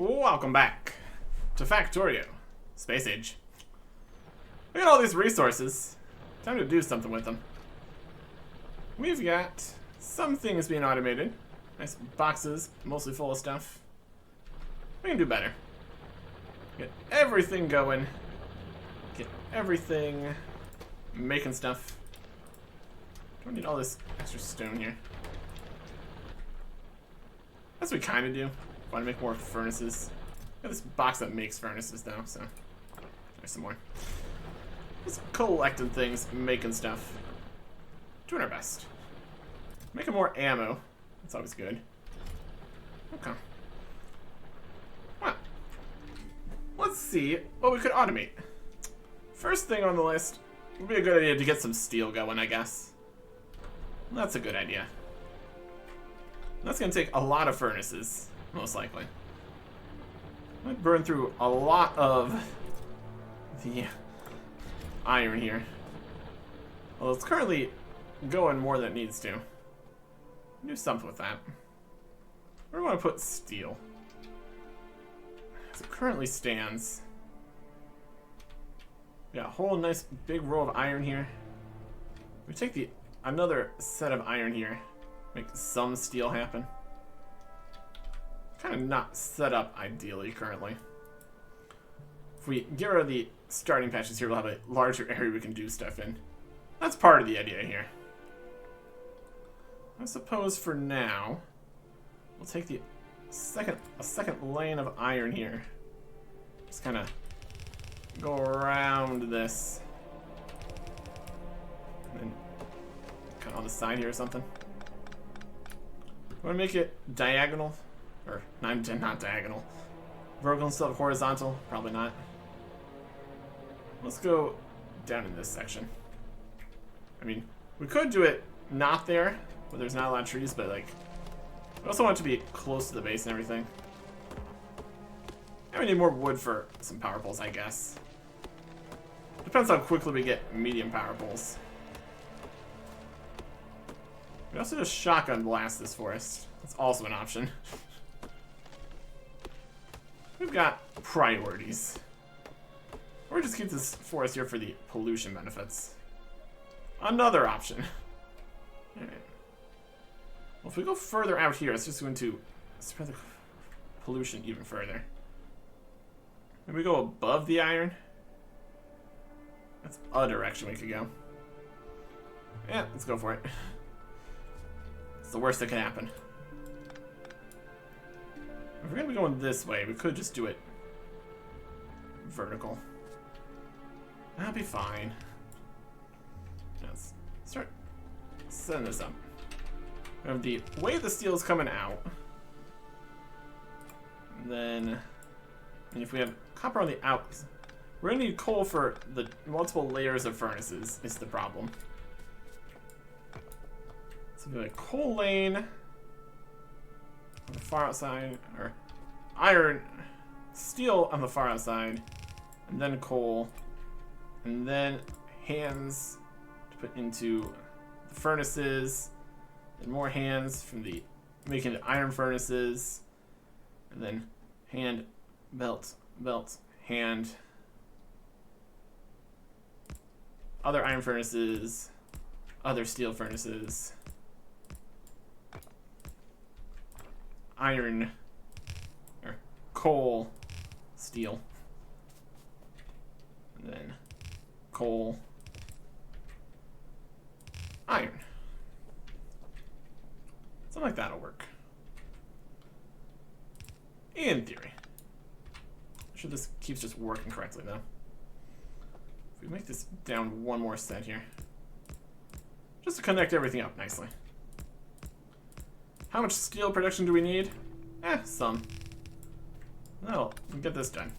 Welcome back to Factorio, Space Age. We got all these resources. Time to do something with them. We've got some things being automated. Nice boxes, mostly full of stuff. We can do better. Get everything going. Get everything making stuff. Don't need all this extra stone here. That's what we kind of do. Want to make more furnaces. Got this box that makes furnaces though, so there's some more. Just collecting things, making stuff. Doing our best. Making more ammo. That's always good. Okay. Well, let's see what we could automate. First thing on the list would be a good idea to get some steel going, I guess. That's a good idea. That's going to take a lot of furnaces, most likely. Might burn through a lot of the iron here. Well, it's currently going more than it needs to. Do something with that. Where do I want to put steel? As it currently stands. Yeah, a whole nice big row of iron here. We take another set of iron here. Make some steel happen. Kind of not set up ideally currently. If we get rid of the starting patches here, we'll have a larger area we can do stuff in. That's part of the idea here. I suppose for now, we'll take a second lane of iron here. Just kind of go around this. And then kind of on the side here or something. I want to make it diagonal, or not diagonal. Vertical instead of horizontal, probably not. Let's go down in this section. I mean, we could do it not there, where there's not a lot of trees, but like, we also want it to be close to the base and everything. And we need more wood for some power poles, I guess. Depends how quickly we get medium power poles. We also just shotgun blast this forest. That's also an option. We've got priorities. Or just keep this forest here for the pollution benefits. Another option. Alright. Well, if we go further out here, it's just going to spread the pollution even further. Maybe we go above the iron? That's a direction we could go. Yeah, let's go for it. It's the worst that can happen. If we're going to be going this way, we could just do it vertical. That'll be fine. Let's start setting this up. We have the way the steel is coming out. And then if we have copper on the out, we're going to need coal for the multiple layers of furnaces is the problem. So we have a coal lane on the far outside, or iron, steel on the far outside, and then coal, and then hands to put into the furnaces, and more hands from the making the iron furnaces, and then hand, belt, hand, other iron furnaces, other steel furnaces, iron, or coal, steel, and then coal, iron. Something like that'll work. In theory. I'm sure this keeps just working correctly though. If we make this down one more set here, just to connect everything up nicely. How much steel production do we need? Some. No, we'll get this done.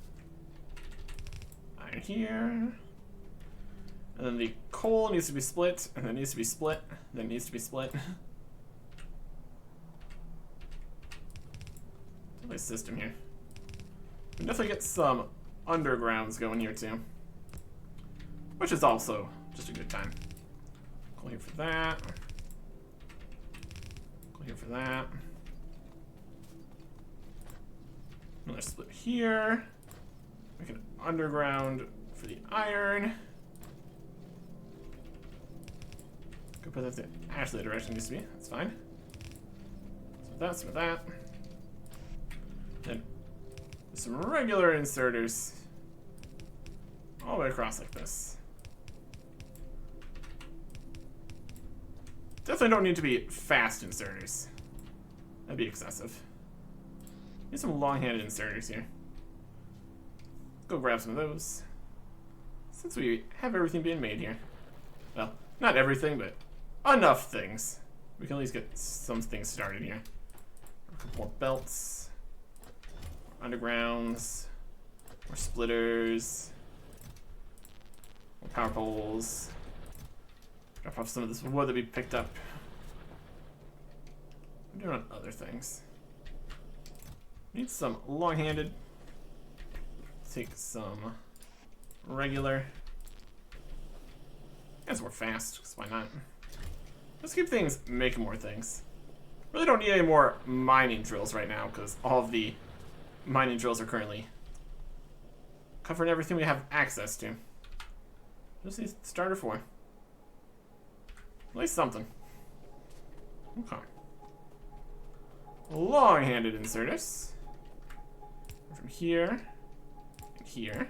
Iron here. And then the coal needs to be split, and then needs to be split, then needs to be split. Nice system here. We can definitely get some undergrounds going here too. Which is also just a good time. Coal here for that. Coal here for that. Another split here. Make an underground for the iron. Go put that actually the direction it needs to be. That's fine. So that's with that. Then some regular inserters all the way across like this. Definitely don't need to be fast inserters. That'd be excessive. Need some long-handed inserters here. Let's go grab some of those. Since we have everything being made here. Well, not everything, but enough things. We can at least get some things started here. A couple more belts. More undergrounds. More splitters. More power poles. Drop off some of this wood that we picked up. I'm doing other things. Need some long-handed. Take some regular. And some more fast, because why not? Let's keep things making more things. Really don't need any more mining drills right now, because all of the mining drills are currently covering everything we have access to. Just need starter 4. At least something. Okay. Long-handed inserters. From here. And here.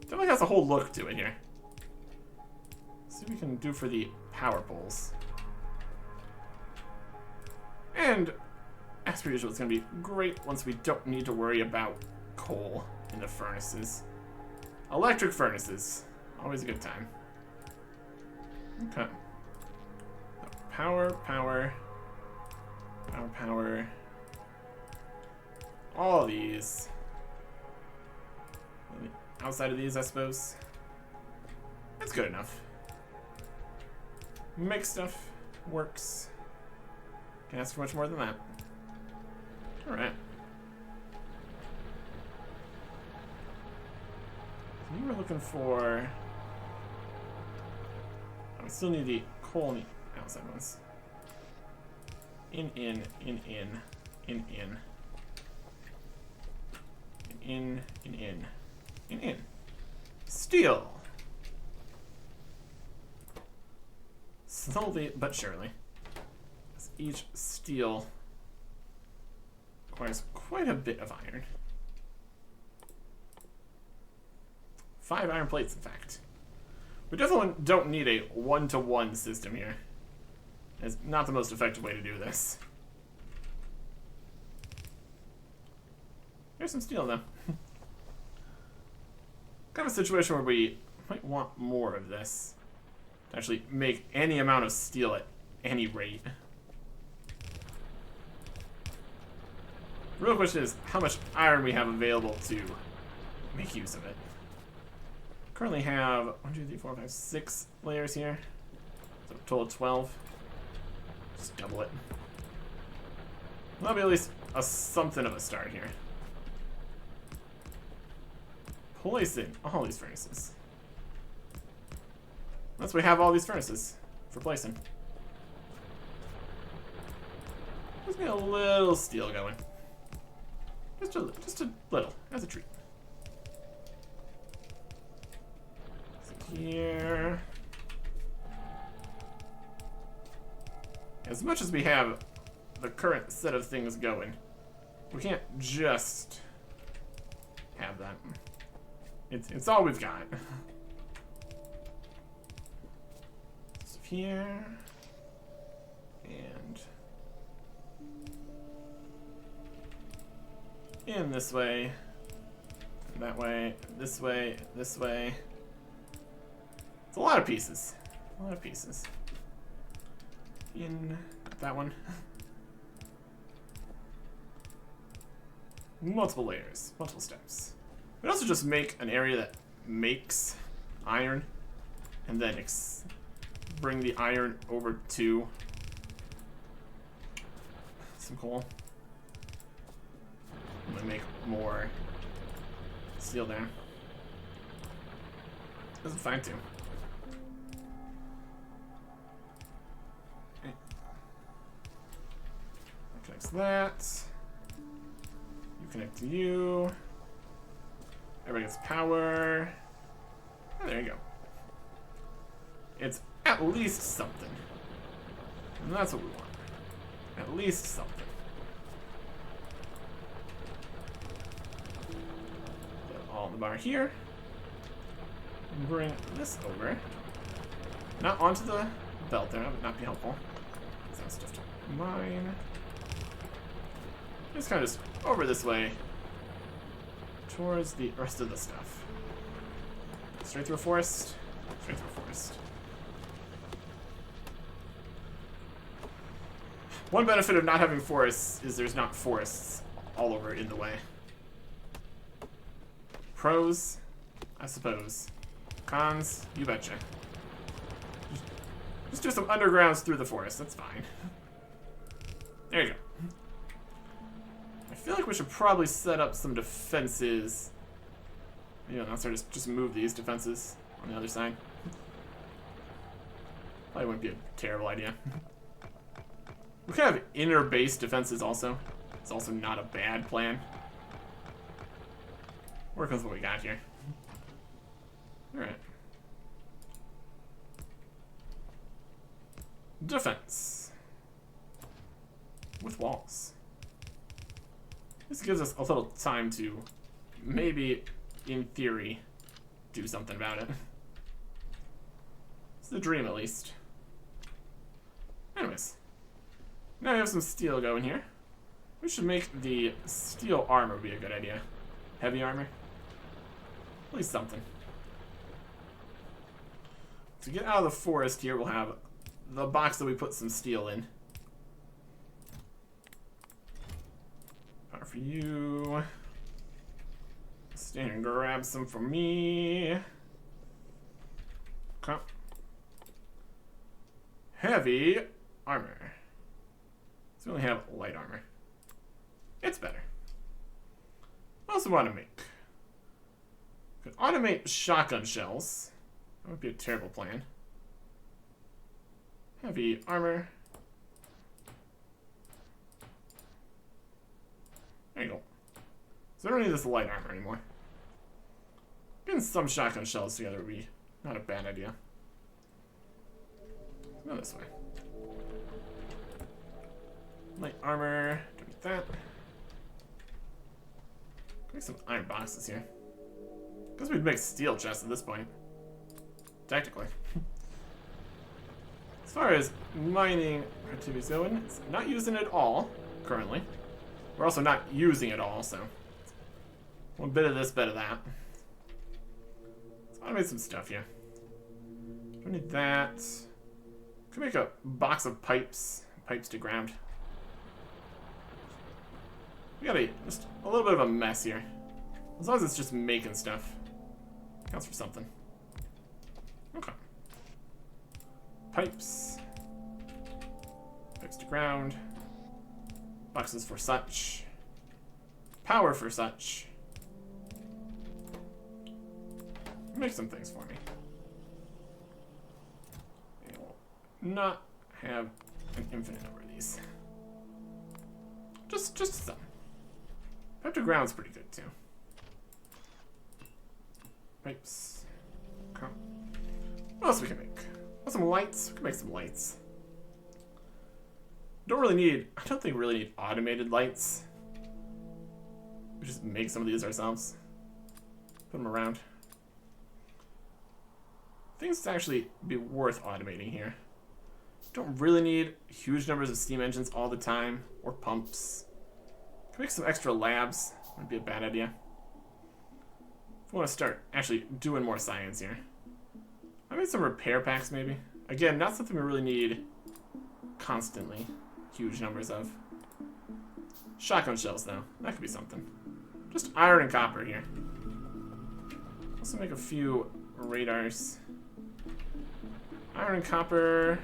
Definitely has a whole look to it here. Let's see what we can do for the power poles. And, as per usual, it's going to be great once we don't need to worry about coal in the furnaces. Electric furnaces. Always a good time. Okay. Power, power. Power, power. All of these. Outside of these, I suppose. That's good enough. Make stuff. Works. Can't ask for much more than that. Alright. We were looking for... Oh, we still need the coal in the outside ones. In. Steel! Slowly but surely. As each steel requires quite a bit of iron. 5 iron plates, in fact. We definitely don't need a one-to-one system here. It's not the most effective way to do this. Here's some steel, though. Kind of a situation where we might want more of this to actually make any amount of steel at any rate. The real question is how much iron we have available to make use of it. Currently have 1, 2, 3, 4, 5, 6 layers here. So a total of 12. Just double it. That'll be at least something of a start here. Placing all these furnaces. Once we have all these furnaces for placing. Let's get a little steel going. Just a little, as a treat. So here. As much as we have the current set of things going, we can't just have that. It's all we've got. So here. And in this way. And that way. This way. This way. It's a lot of pieces. A lot of pieces. In that one. Multiple layers. Multiple steps. We also just make an area that makes iron, and then bring the iron over to some coal. And then make more steel there. This is fine too. Okay. That connects that. connect to you. Everybody gets power. Oh, there you go. It's at least something. And that's what we want. At least something. Put it all in the bar here. Bring this over. Not onto the belt there, that would not be helpful. That's stuff to mine. Just kind of just over this way towards the rest of the stuff. Straight through a forest. Straight through a forest. One benefit of not having forests is there's not forests all over in the way. Pros, I suppose. Cons, you betcha. Just do some undergrounds through the forest, that's fine. There you go. I feel like we should probably set up some defenses. You know, not sort of just move these defenses on the other side. Probably wouldn't be a terrible idea. We could have inner base defenses also. It's also not a bad plan. Work with what we got here. Alright. Defense. With walls. This gives us a little time to maybe, in theory, do something about it. It's the dream, at least. Anyways. Now we have some steel going here. We should make the steel armor be a good idea. Heavy armor. At least something. To get out of the forest here, we'll have the box that we put some steel in. Power for you. Stand and grab some for me. Okay. Heavy armor. So we only have light armor. It's better. What else do we want to make? Could automate shotgun shells. That would be a terrible plan. Heavy armor. There you go. So I don't need this light armor anymore. Getting some shotgun shells together would be not a bad idea. Go this way. Light armor. Don't need that. Make some iron boxes here. Guess we'd make steel chests at this point. Technically. As far as mining activities going, it's not using it all currently. We're also not using it all, so one bit of this, bit of that. Let's automate some stuff here. Don't need that. Could make a box of pipes to ground. We got just a little bit of a mess here. As long as it's just making stuff. Counts for something. Okay. Pipes. Pipes to ground. Boxes for such. Power for such. Make some things for me. I will not have an infinite number of these. Just some. Pipe to ground's pretty good too. Pipes. Okay. What else we can make? Want some lights? We can make some lights. I don't think we really need automated lights. We just make some of these ourselves. Put them around. Things to actually be worth automating here. Don't really need huge numbers of steam engines all the time, or pumps. Can make some extra labs. Would be a bad idea. If we want to start actually doing more science here. I made some repair packs maybe. Again, not something we really need constantly. Huge numbers of. Shotgun shells though. That could be something. Just iron and copper here. Also make a few radars. Iron and copper.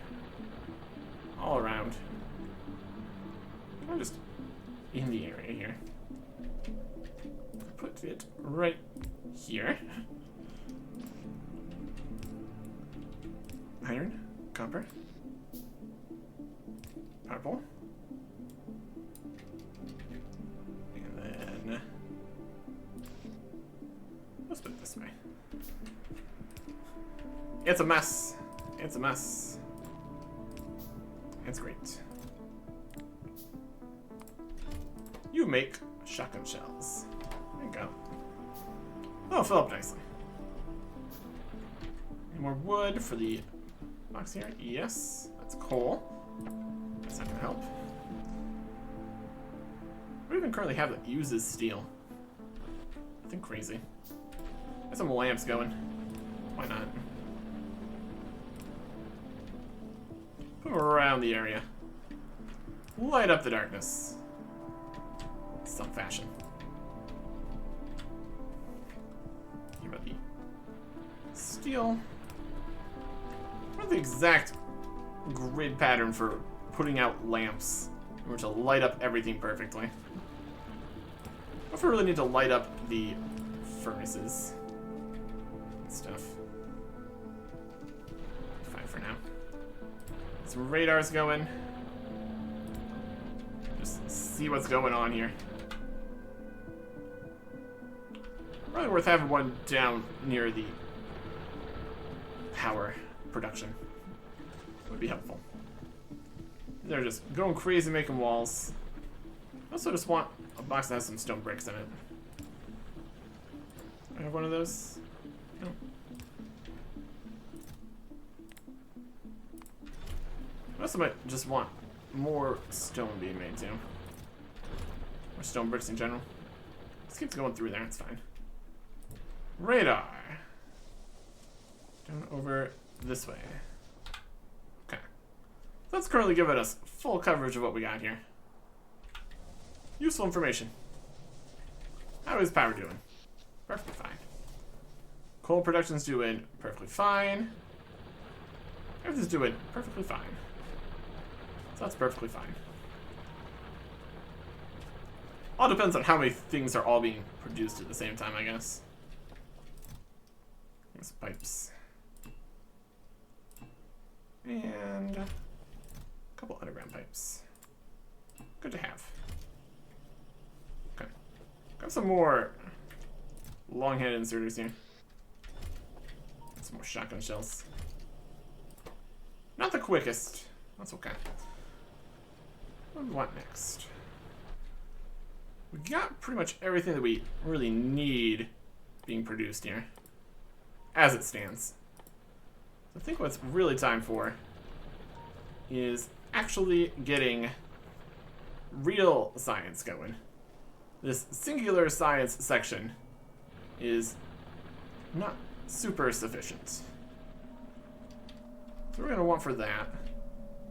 All around. I'm just in the area here. Put it right here. Iron, copper, purple, and then It's a mess. It's a mess. It's great. You make shotgun shells. There you go. Oh, fill up nicely. Any more wood for the box here? Yes. That's coal. That's not gonna help. What do we even currently have that uses steel? Nothing crazy. Get some lamps going. Why not? Put them around the area. Light up the darkness. Some fashion. Here about the steel. What the exact grid pattern for putting out lamps in order to light up everything perfectly? What if we really need to light up the furnaces and stuff? Fine for now. Some radars going. Just see what's going on here. Probably worth having one down near the power production. Would be helpful. They're just going crazy making walls. I also just want a box that has some stone bricks in it. I have one of those. No. I also might just want more stone being made too. Or stone bricks in general. Just keeps going through there, it's fine. Radar. Down over this way. Okay. So that's currently giving us full coverage of what we got here. Useful information. How is power doing? Perfectly fine. Coal production's doing perfectly fine. Everything's doing perfectly fine. So that's perfectly fine. All depends on how many things are all being produced at the same time, I guess. Here's pipes. And a couple underground pipes. Good to have. Okay. Got some more long-head inserters here. Some more shotgun shells. Not the quickest. That's okay. What do we want next? We got pretty much everything that we really need being produced here. As it stands. So I think what's really time for is actually getting real science going. This singular science section is not super sufficient. So what we're going to want for that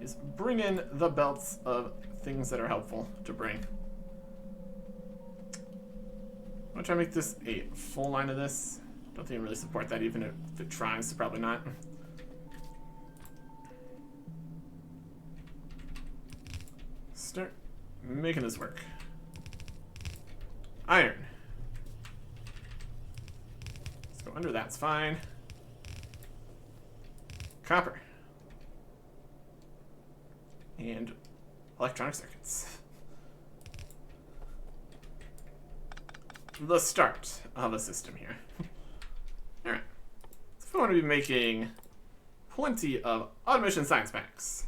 is bring in the belts of things that are helpful to bring. I'm going to try to make this a full line of this. Don't think I really support that even if it tries, so probably not. Start making this work. Iron. Let's go under, that's fine. Copper. And electronic circuits. The start of a system here. Alright. So if I want to be making plenty of automation science packs,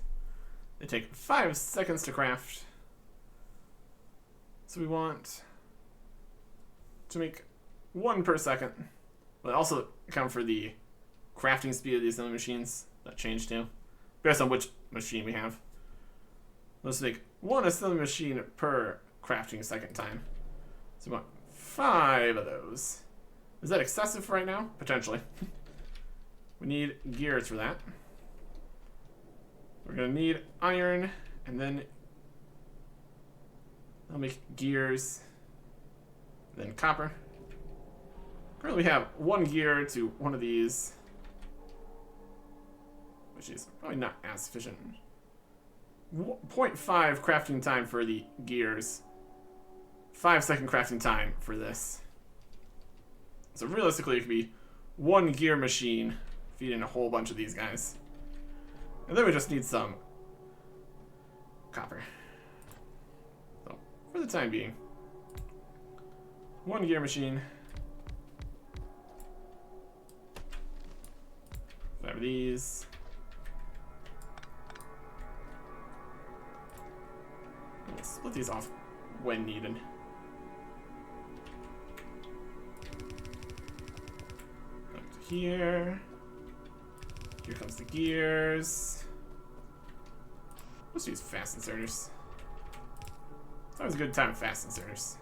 they take 5 seconds to craft. So we want to make 1 per second. But also account for the crafting speed of the assembly machines that change too, based on which machine we have. Let's make 1 assembly machine per crafting second time. So we want 5 of those. Is that excessive for right now? Potentially. We need gears for that. We're gonna need iron, and then I'll make gears, then copper. Currently we have 1 gear to one of these, which is probably not as sufficient. 0.5 crafting time for the gears. 5-second crafting time for this. So realistically, it could be 1 gear machine feeding a whole bunch of these guys. And then we just need some copper. So, for the time being, 1 gear machine. Grab these. We'll split these off when needed. Up to here. Here comes the gears. Let's use fast inserters. It's always a good time with fast inserters.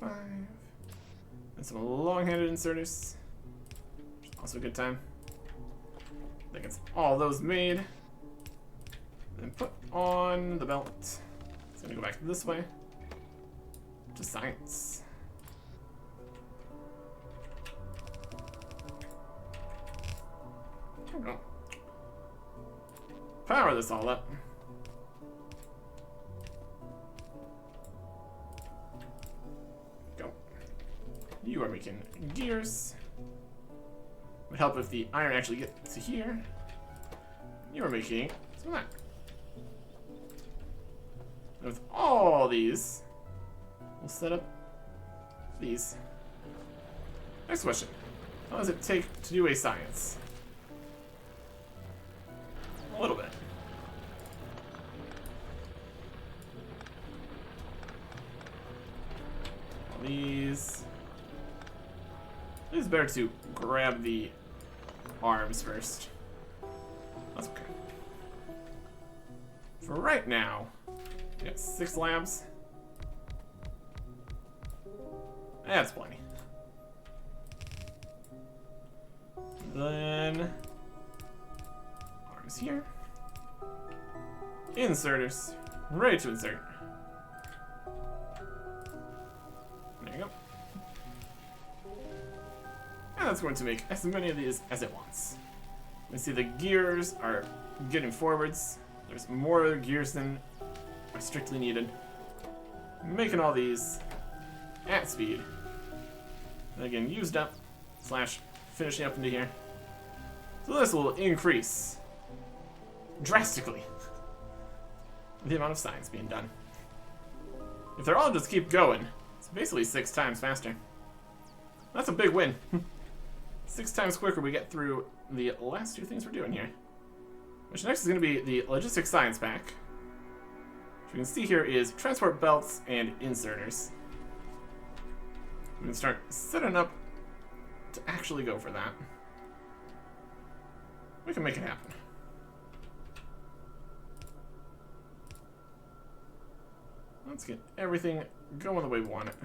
4, 5. And some long-handed inserters. Also a good time. I think it's all those made. Then put on the belt. It's gonna go back this way. To science. There we go. Power this all up. Go. You are making gears. Would help if the iron actually gets to here. You are making some of that. And with all these, we'll set up these. Next question. How does it take to do a science? A little bit. All these. It's better to grab the arms first. That's okay. For right now, we got 6 labs. That's plenty. Then arms here. Inserters. Ready to insert. There you go. And that's going to make as many of these as it wants. You can see the gears are getting forwards. There's more gears than are strictly needed. Making all these at speed. And again, used up / finishing up into here. So this will increase drastically the amount of science being done. If they're all just keep going, it's basically 6 times faster. That's a big win. 6 times quicker we get through the last 2 things we're doing here. Which next is going to be the logistics science pack. Which we can see here is transport belts and inserters. We can start setting up to actually go for that. We can make it happen. Let's get everything going the way we want it.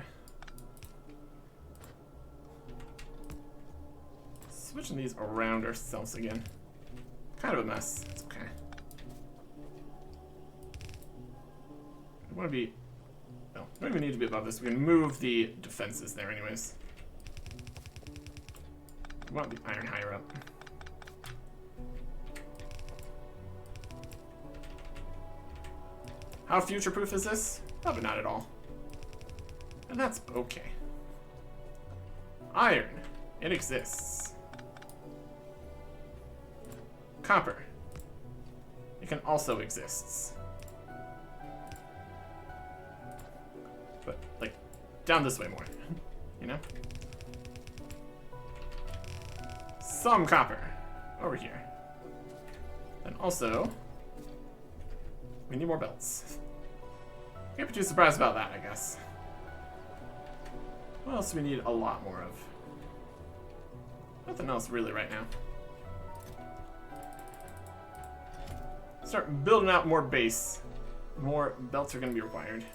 Switching these around ourselves again. Kind of a mess. It's okay. We want to be... No, we don't even need to be above this. We can move the defenses there anyways. We want the iron higher up. How future-proof is this? Probably not at all. And that's okay. Iron. It exists. Copper. It can also exists. But, like, down this way more. You know? Some copper. Over here. And also... we need more belts. Can't be too surprised about that, I guess. What else do we need a lot more of? Nothing else really right now. Start building out more base. More belts are going to be required.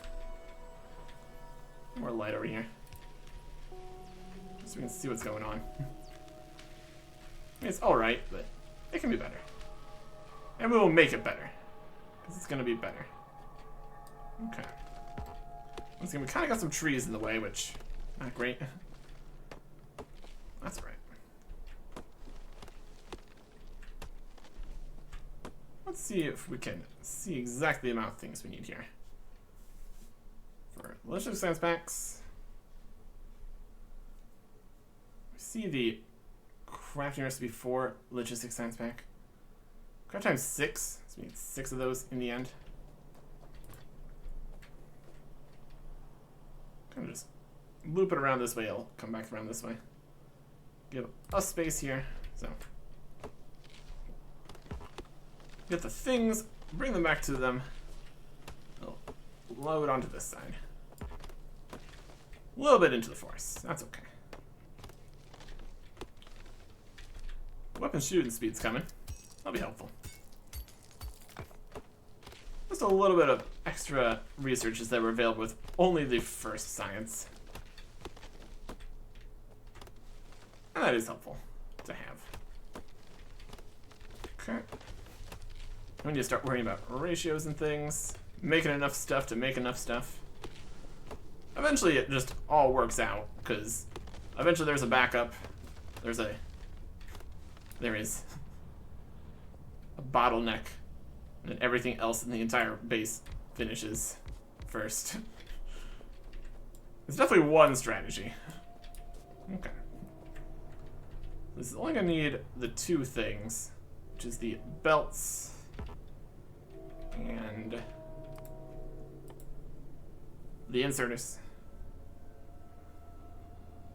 More light over here. So we can see what's going on. I mean, it's alright, but it can be better. And we will make it better. Because it's going to be better. Okay. Once again, we kind of got some trees in the way, which, not great. That's alright. Let's see if we can see exactly the amount of things we need here. For logistics science packs, we see the crafting recipe for logistics science pack. Craft times 6, so we need 6 of those in the end. Kind of just loop it around this way, it'll come back around this way. give us space here. So get the things, bring them back to them. They'll load onto this side. A little bit into the forest. That's okay. Weapon shooting speed's coming. That'll be helpful. Just a little bit of extra researches that were available with only the first science. And that is helpful to have. Okay. We need to start worrying about ratios and things. Making enough stuff to make enough stuff. Eventually it just all works out, because eventually there's a backup. There is a bottleneck, and everything else in the entire base finishes first. It's definitely one strategy. Okay. This is only gonna need the two things, which is the belts and the inserters.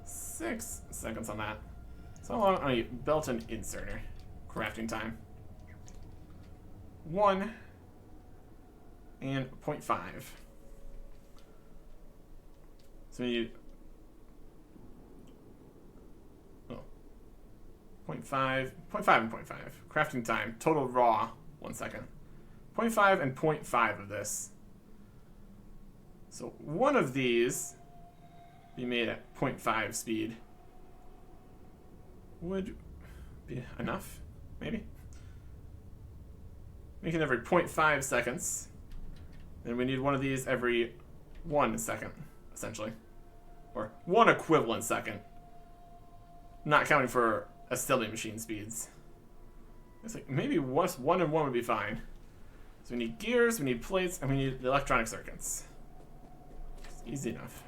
6 seconds on that. So long on a belt and inserter. Crafting time. 1 and 0.5. So we need 0.5 and 0.5. Crafting time. Total raw. 1 second. 0.5 and 0.5 of this. So one of these be made at 0.5 speed. Would be enough, maybe. Making every 0.5 seconds. Then we need one of these every 1 second, essentially. Or 1 equivalent second. Not counting for assembly machine speeds. It's like maybe 1 and 1 would be fine. So we need gears, we need plates, and we need the electronic circuits. It's easy enough.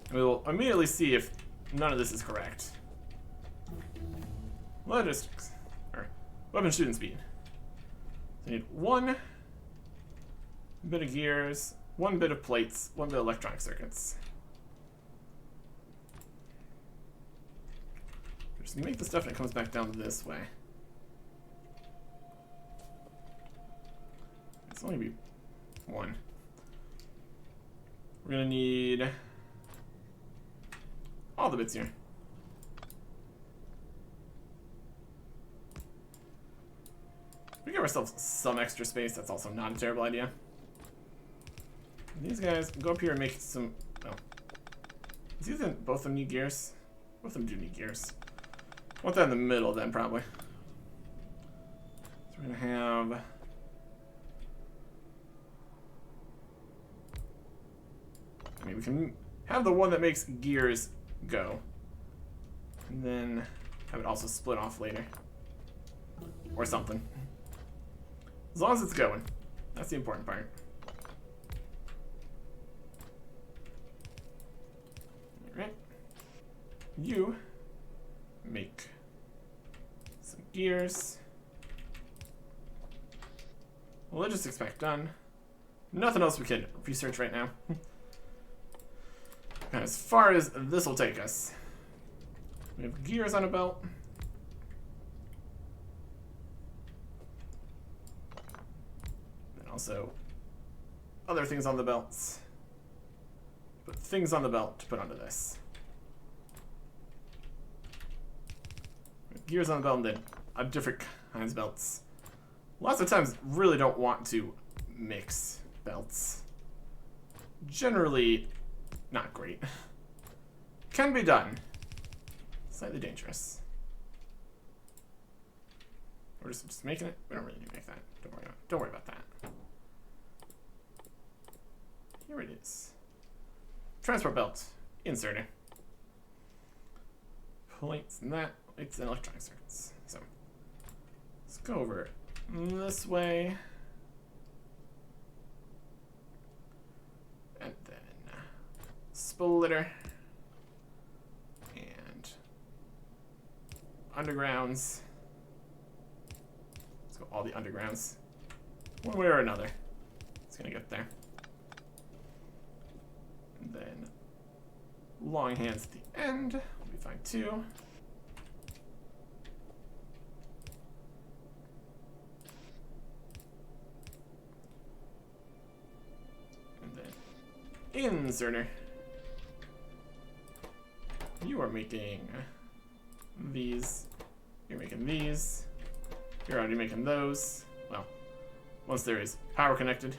And we will immediately see if none of this is correct. Logistics. Or weapon shooting speed. So we need 1 bit of gears, 1 bit of plates, 1 bit of electronic circuits. Just make the stuff and it comes back down this way. It's only be 1. We're gonna need all the bits here. We give ourselves some extra space. That's also not a terrible idea. These guys go up here and make some. Oh, both of them need gears. Both of them do need gears. Want that in the middle then, probably. So we're gonna have. I mean, we can have the one that makes gears go. And then have it also split off later. Or something. As long as it's going. That's the important part. Alright. You make some gears. Logistics pack done. Nothing else we can research right now. And as far as this will take us, we have gears on a belt. And also other things on the belts. Put things on the belt to put onto this. Gears on the belt and then different kinds of belts. Lots of times really don't want to mix belts. Generally not great. Can be done. Slightly dangerous. We're just making it. We don't really need to make that. Don't worry about that. Here it is. Transport belt. Inserter. Plates and that. Plates and electronic circuits. So let's go over this way. And then splitter. And undergrounds. Let's go all the undergrounds. One way or another. It's gonna get there. And then long hands at the end will be Find 2. And then inserter. You are making these. You're making these. You're already making those. Well, once there is power connected,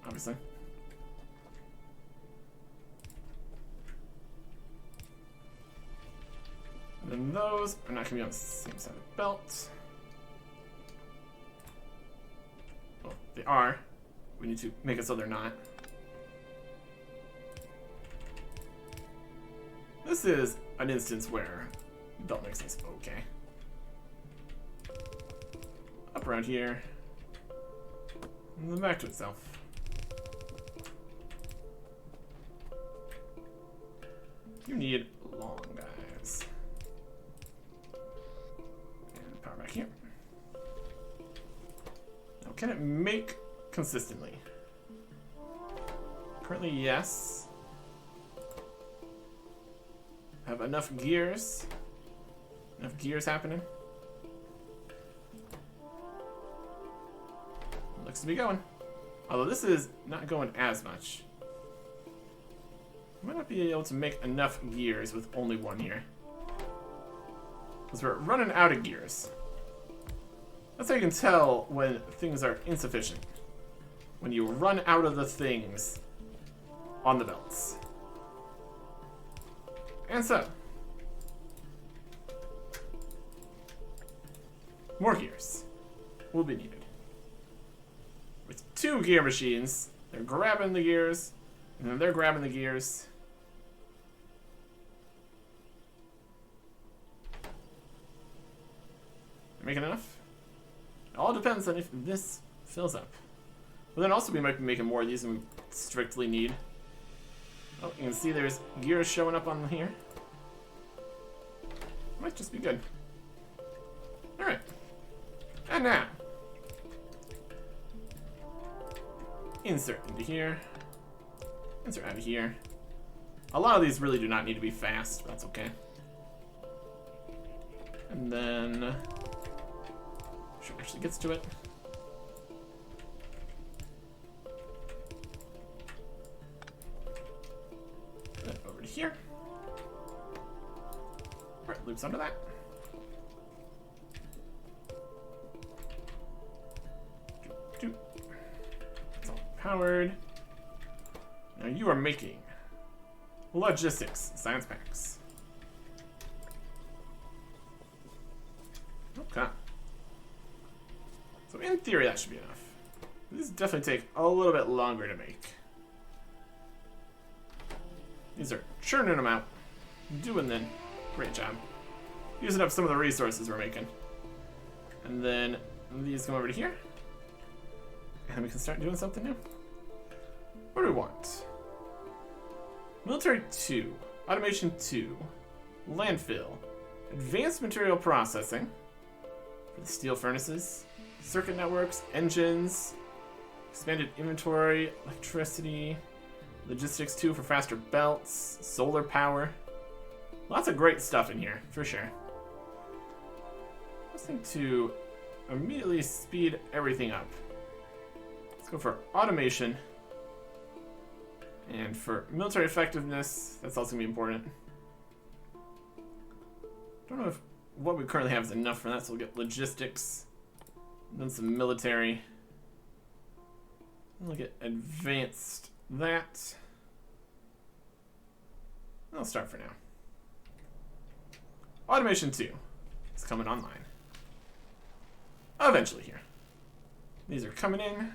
obviously. And then those are not going to be on the same side of the belt. Well, they are. We need to make it so they're not. This is an instance where the belt makes things okay. Up around here. And then back to itself. You need long guys. And power back here. Now, can it make consistently? Currently, yes. Have enough gears. Enough gears happening. Looks to be going. Although this is not going as much. I might not be able to make enough gears with only one here. Because we're running out of gears. That's how you can tell when things are insufficient. When you run out of the things on the belts. And so, more gears will be needed. With 2 gear machines, they're grabbing the gears, and then they're grabbing the gears. They're making enough? It all depends on if this fills up. But then also we might be making more of these than we strictly need. Oh, you can see there's gears showing up on here. Might just be good. Alright. And now. Insert into here. Insert out of here. A lot of these really do not need to be fast, but that's okay. And then... Sure, actually gets to it. Then over to here. Alright, loops under that. It's all powered. Now you are making logistics science packs. Okay. So in theory that should be enough. These definitely take a little bit longer to make. These are churning them out. Doing then. Great job. Using up some of the resources we're making. And then these come over to here. And we can start doing something new. What do we want? Military 2. Automation 2. Landfill. Advanced material processing. For the steel furnaces. Circuit networks. Engines. Expanded inventory. Electricity. Logistics 2 for faster belts. Solar power. Lots of great stuff in here, for sure. Let's think to immediately speed everything up. Let's go for automation. And for military effectiveness, that's also going to be important. Don't know if what we currently have is enough for that, so we'll get logistics. And then some military. We'll get advanced that. I'll start for now. Automation 2 is coming online. Eventually here. These are coming in.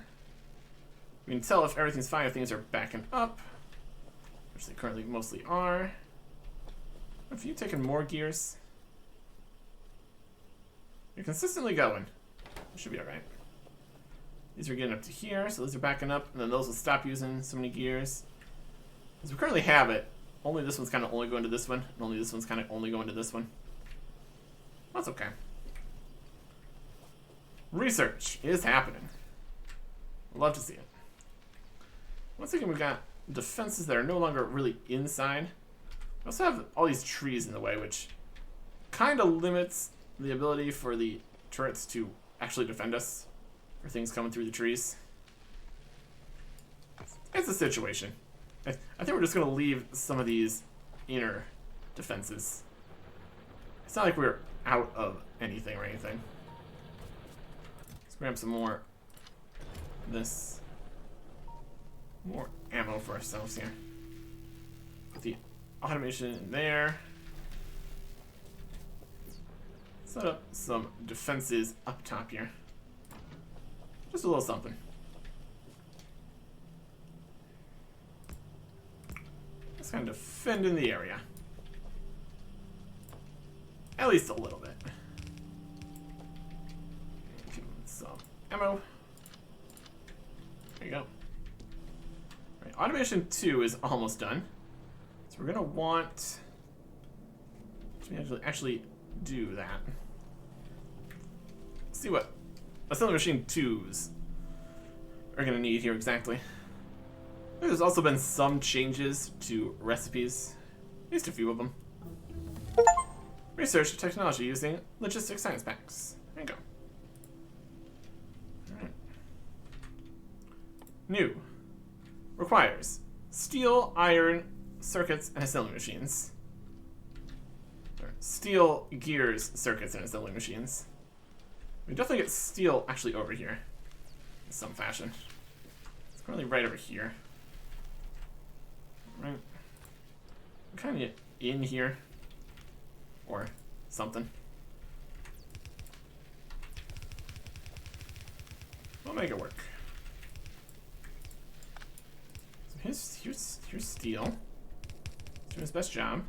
We can tell if everything's fine, if things are backing up. Which they currently mostly are. Have you taken more gears? You're consistently going. It should be alright. These are getting up to here, so those are backing up, and then those will stop using so many gears. Because we currently have it. Only this one's kind of only going to this one, and only this one's kind of only going to this one. That's okay. Research is happening. Love to see it. Once again, we've got defenses that are no longer really inside. We also have all these trees in the way, which kind of limits the ability for the turrets to actually defend us for things coming through the trees. It's a situation. I think we're just going to leave some of these inner defenses. It's not like we're out of anything or anything. Let's grab some more of this. More ammo for ourselves here. Put the automation in there. Set up some defenses up top here. Just a little something. Just kind of defend in the area. At least a little bit. Give them some ammo. There you go. Right, automation 2 is almost done. So we're gonna want to actually do that. Let's see what assembly machine 2s are gonna need here exactly. There's also been some changes to recipes, at least a few of them. Research technology using logistics science packs. There you go. Alright. New. Requires steel, iron, circuits, and assembly machines. Or steel, gears, circuits, and assembly machines. We definitely get steel actually over here in some fashion. It's currently right over here. Right. Kind of in here. Or something. We'll make it work. So here's steel. He's doing his best job.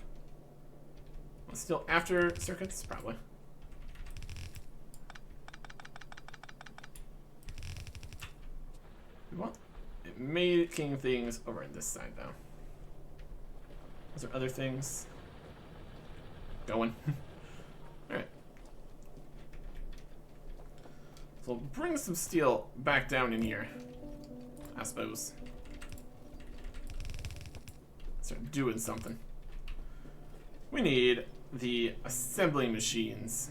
Well, steel after circuits? Probably. We want it making things over on this side though. Is there other things going? Alright. So we'll bring some steel back down in here, I suppose. Start doing something. We need the assembling machines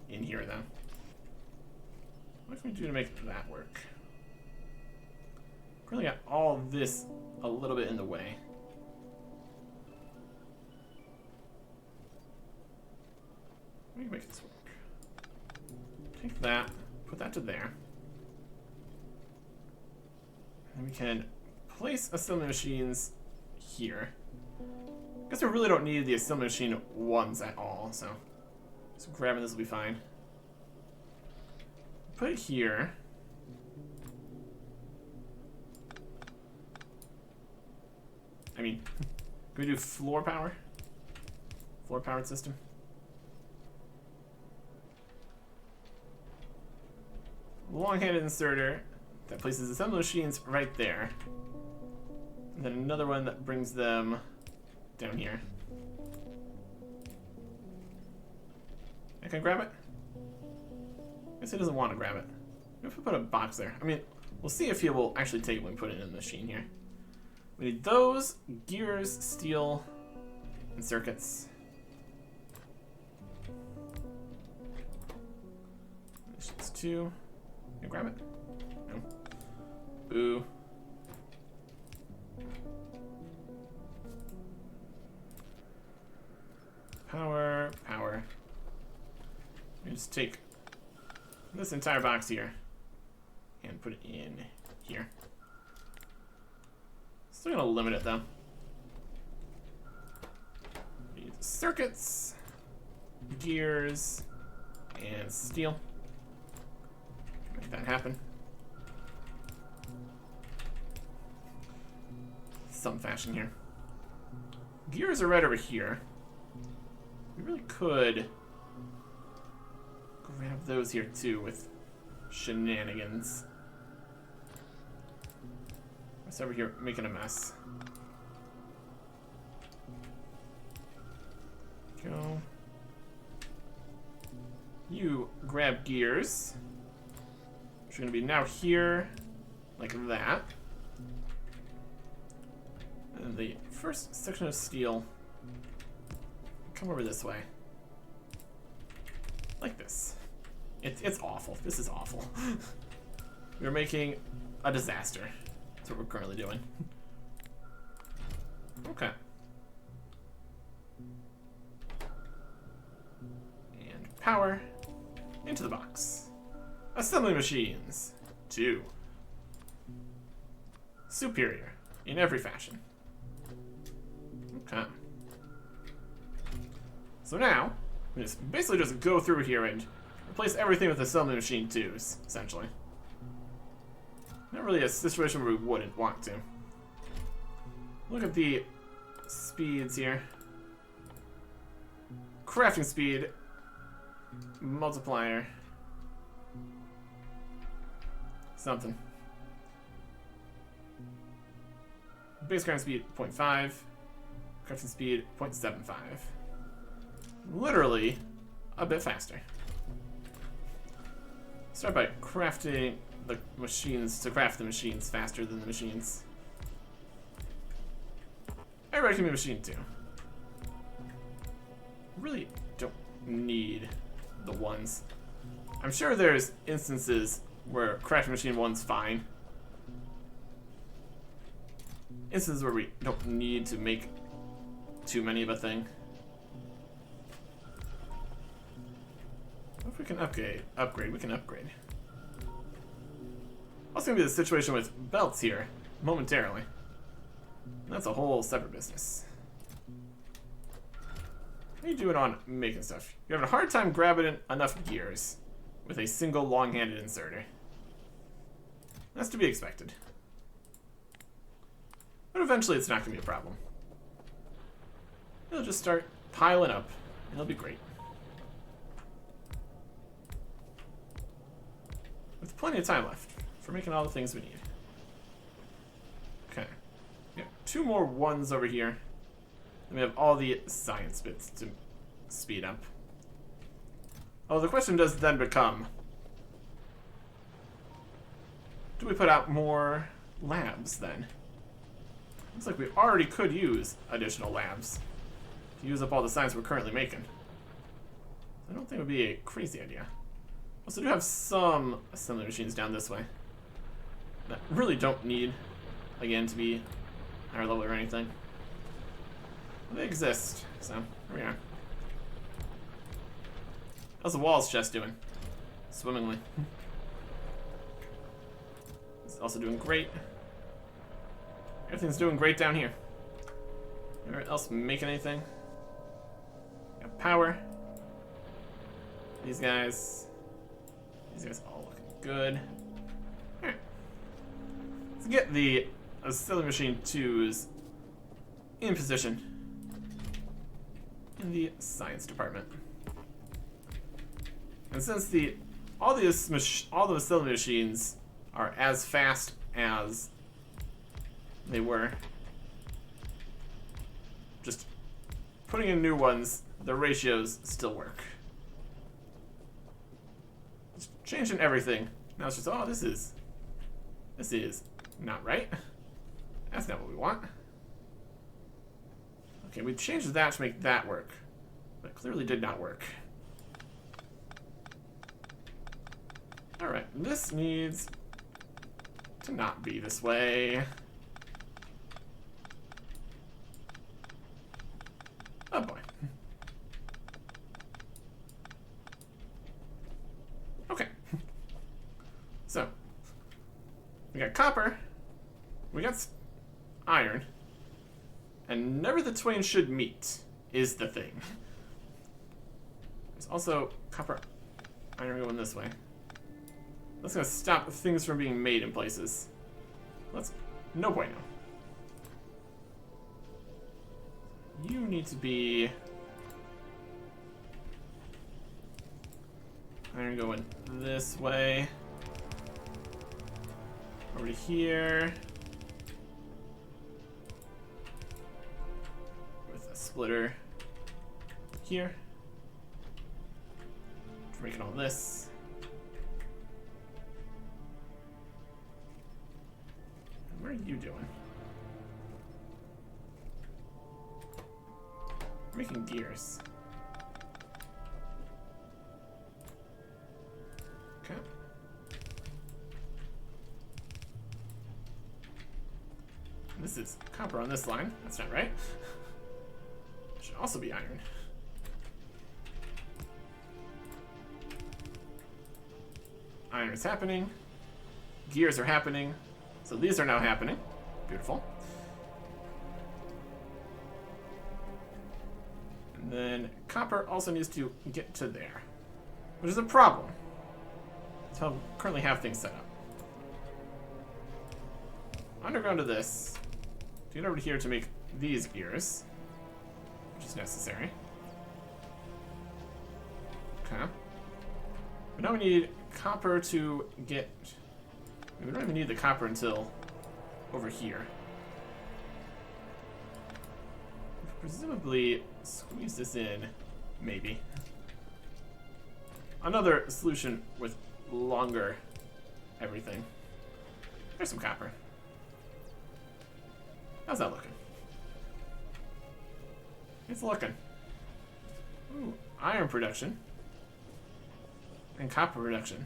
in here then. What can we do to make that work? Currently got all this a little bit in the way. We can make this work. Take that, put that to there. And we can place assembly machines here. I guess we really don't need the assembly machine ones at all, so just grabbing this will be fine. Put it here. I mean, can we do floor power? Floor powered system? Long-handed inserter that places assembly machines right there. And then another one that brings them down here. I can grab it? I guess he doesn't want to grab it. If we put a box there. I mean, we'll see if he will actually take it when we put it in the machine here. We need those, gears, steel, and circuits. It's 2. Can you grab it? No. Boo. Power, power. We just take this entire box here and put it in here. Still gonna limit it though. Need circuits, gears, and steel. Make that happen. Some fashion here. Gears are right over here. We really could grab those here too with shenanigans. It's over here making a mess. Go. You grab gears. Which are going to be now here, like that. And the first section of steel come over this way. Like this. It's awful. This is awful. We're making a disaster. That's what we're currently doing. Okay. And power into the box. Assembly machines. 2. Superior in every fashion. Okay. So now, we basically just go through here and replace everything with assembly machine 2s, essentially. Not really a situation where we wouldn't want to. Look at the speeds here. Crafting speed. Multiplier. Something. Base crafting speed 0.5. Crafting speed 0.75. Literally a bit faster. Start by crafting the machines to craft the machines faster than the machines. Everybody can be machine 2. Really don't need the ones. I'm sure there's instances where crafting machine 1's fine. Instances where we don't need to make too many of a thing. If we can upgrade, we can upgrade. Also gonna be the situation with belts here, momentarily. That's a whole separate business. How are you doing on making stuff? You're having a hard time grabbing enough gears with a single long-handed inserter. That's to be expected. But eventually it's not gonna be a problem. It'll just start piling up, and it'll be great. With plenty of time left for making all the things we need. Okay. We have 2 more 1s over here. Then we have all the science bits to speed up. Oh, the question does then become, do we put out more labs then? Looks like we already could use additional labs to use up all the science we're currently making. I don't think it would be a crazy idea. Also, do have some assembly machines down this way that really don't need, again, to be higher level or anything. They exist, so here we are. How's the walls chest doing? Swimmingly. It's also doing great. Everything's doing great down here. Anyone else making anything? Got power. These guys all looking good. Alright. Let's get the assembly machine 2s in position in the science department. And since all the assembly machines are as fast as they were, just putting in new ones, the ratios still work. Just changing everything. Now it's just, oh, this is not right. That's not what we want. Okay, we changed that to make that work, but it clearly did not work. Alright, this needs to not be this way. Oh boy. Okay. So, we got copper, we got iron, and never the twain should meet is the thing. There's also copper, iron going this way. That's gonna stop things from being made in places. That's no bueno. You need to be iron going this way. Over to here. With a splitter here. For making all this. What are you doing? We're making gears. Okay. This is copper on this line. That's not right. Should also be iron. Iron is happening. Gears are happening. So these are now happening. Beautiful. And then copper also needs to get to there, which is a problem. That's how I currently have things set up. Underground to this. To get over to here to make these gears, which is necessary. Okay. But now we need copper to get... We don't even need the copper until over here. Presumably squeeze this in, maybe. Another solution with longer everything. There's some copper. How's that looking? It's looking. Ooh, iron production. And copper production.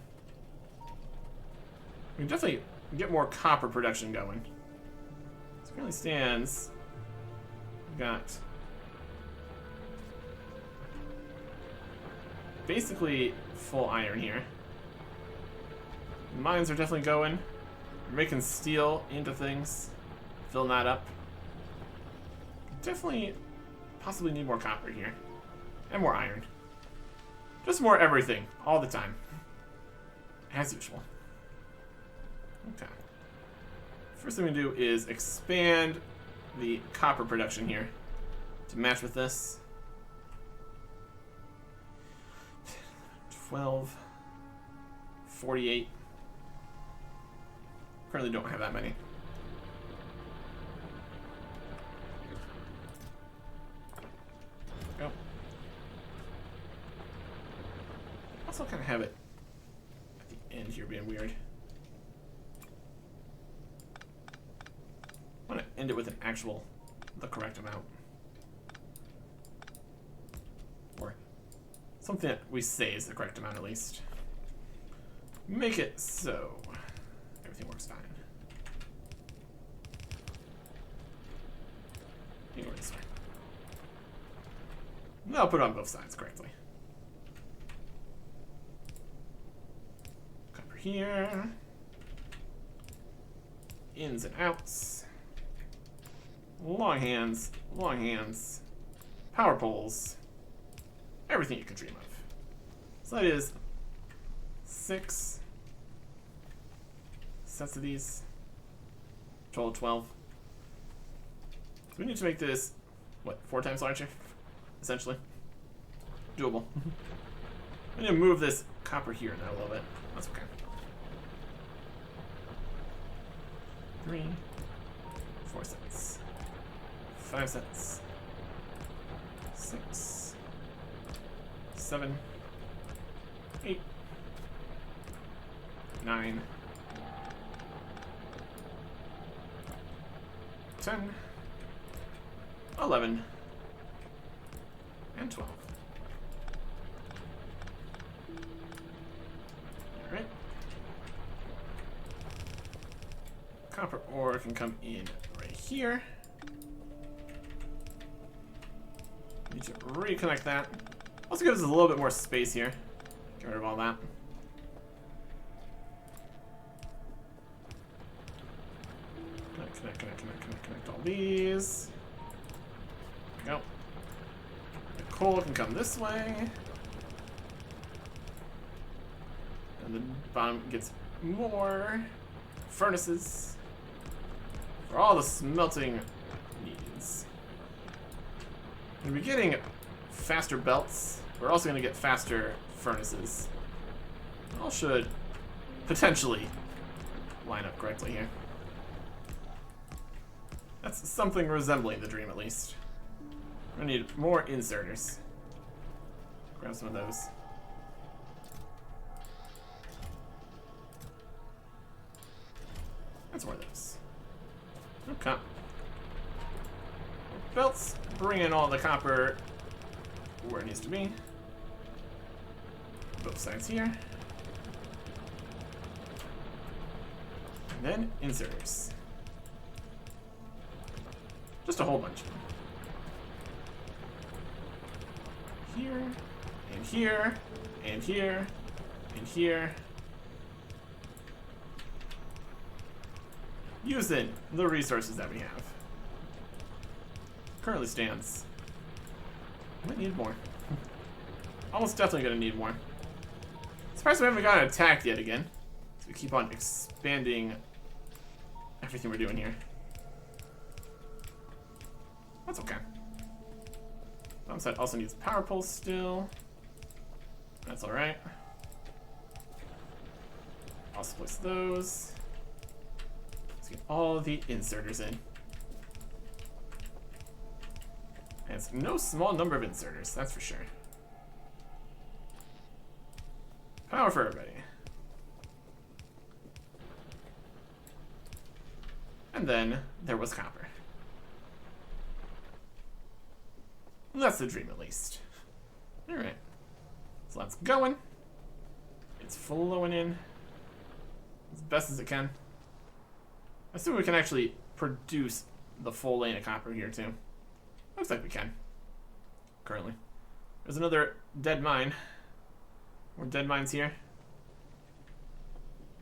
We can definitely get more copper production going. As it currently stands, we've got basically full iron here. Mines are definitely going. We're making steel into things. Filling that up. Definitely, possibly need more copper here. And more iron. Just more everything, all the time. As usual. Okay. First thing we do is expand the copper production here to match with this. 12, 48. Currently don't have that many. Go. Also kind of have it at the end here being weird. I want to end it with the correct amount. Or something that we say is the correct amount at least. Make it so everything works fine. You go this way. And I'll put it on both sides correctly. Copper here. Ins and outs. Long hands, power poles, everything you can dream of. So that is 6 sets of these, total 12. So we need to make this, what, 4 times larger, essentially. Doable. I need to move this copper here now a little bit. That's okay. 3, 4 sets. 5 sets. 6, 7, 8, 9, 10, 11, and 12. Alright. Copper ore can come in right here. Need to reconnect that. Also gives us a little bit more space here. Get rid of all that. Connect all these. There we go. The coal can come this way. And the bottom gets more furnaces for all the smelting needs. We're getting faster belts. We're also going to get faster furnaces. All should potentially line up correctly here. That's something resembling the dream, at least. We're going to need more inserters. Grab some of those. That's more of those. Okay. Belts bring in all the copper where it needs to be. Both sides here. And then inserters. Just a whole bunch of them. Here, and here, and here, and here. Using the resources that we have. Currently stands. Might need more. Almost definitely gonna need more. Surprised we haven't gotten attacked yet again. So we keep on expanding everything we're doing here. That's okay. Bomb set also needs power pulse still. That's alright. I'll place those. Let's get all the inserters in. And it's no small number of inserters, that's for sure. Power for everybody. And then there was copper. That's the dream, at least. Alright. So that's going. It's flowing in as best as it can. I assume we can actually produce the full lane of copper here, too. Looks like we can. Currently. There's another dead mine. More dead mines here.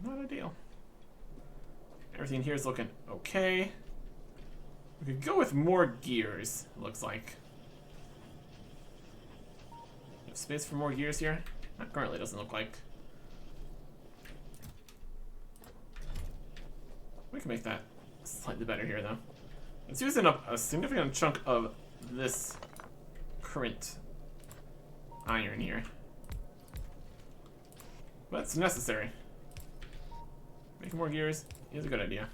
Not ideal. Everything here is looking okay. We could go with more gears, it looks like. You have space for more gears here? That currently doesn't look like. We can make that slightly better here, though. It's using up a significant chunk of this current iron here. But it's necessary. Making more gears is a good idea.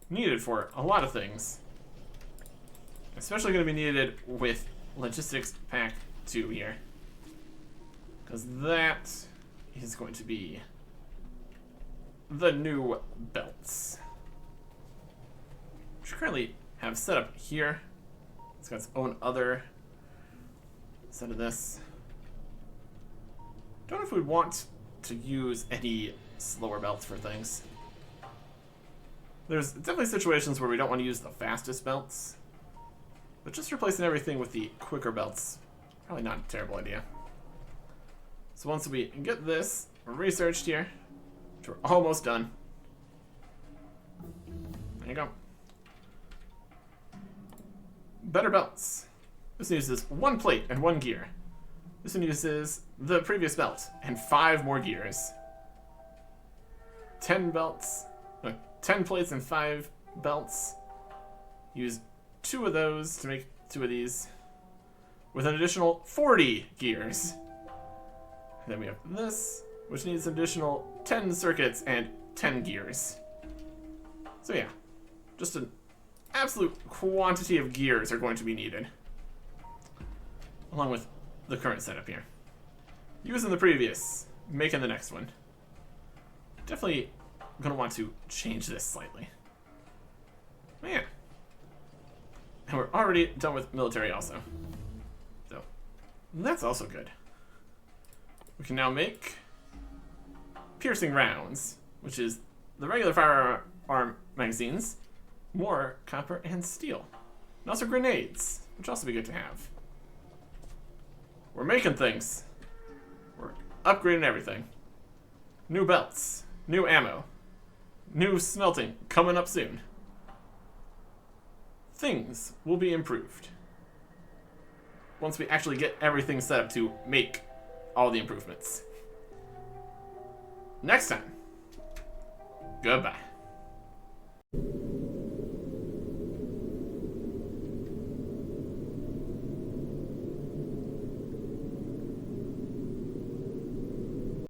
Needed for a lot of things. Especially going to be needed with Logistics Pack 2 here. Because that is going to be the new belts. Which we currently have set up here. It's got its own other set of this. Don't know if we want to use any slower belts for things. There's definitely situations where we don't want to use the fastest belts. But just replacing everything with the quicker belts, probably not a terrible idea. So once we get this researched here, which we're almost done. There you go. Better belts. This uses 1 plate and 1 gear. This one uses the previous belt and 5 more gears. 10 belts, no, 10 plates and 5 belts. Use 2 of those to make 2 of these with an additional 40 gears. And then we have this, which needs an additional 10 circuits and 10 gears. So yeah, just an absolute quantity of gears are going to be needed. Along with the current setup here. Using the previous, making the next one. Definitely gonna want to change this slightly. Man. And we're already done with military also. So, that's also good. We can now make piercing rounds, which is the regular firearm magazines, more copper and steel. And also grenades, which also be good to have. We're making things. We're upgrading everything. New belts, new ammo, new smelting coming up soon. Things will be improved once we actually get everything set up to make all the improvements. Next time, goodbye.